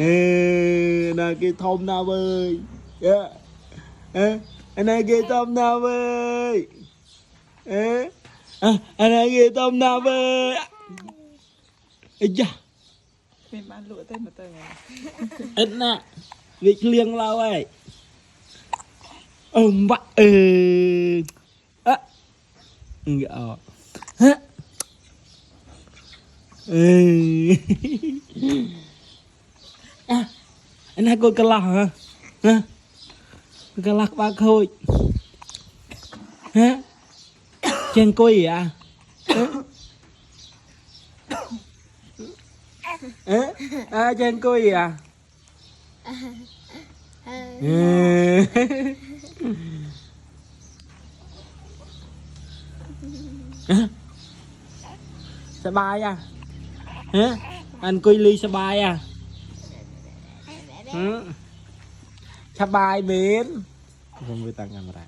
Nè kia thôm nào ơi. Anh này kia thôm nào ơi. Anh này kia thôm nào ơi. Ây da. Mình bán lụa tên một tờ này. Ít nè. Việc liêng lâu ấy. Bạc Dạ. Hả? Anh hai cô cà lạc hả? Hả? Cà lạc ba khôi. Hả? Trên côi à? Hả? Trên côi à? Sa bài à? Hả? Anh côi ly sa bài à? Sa bài biến. Không biết tăng camera.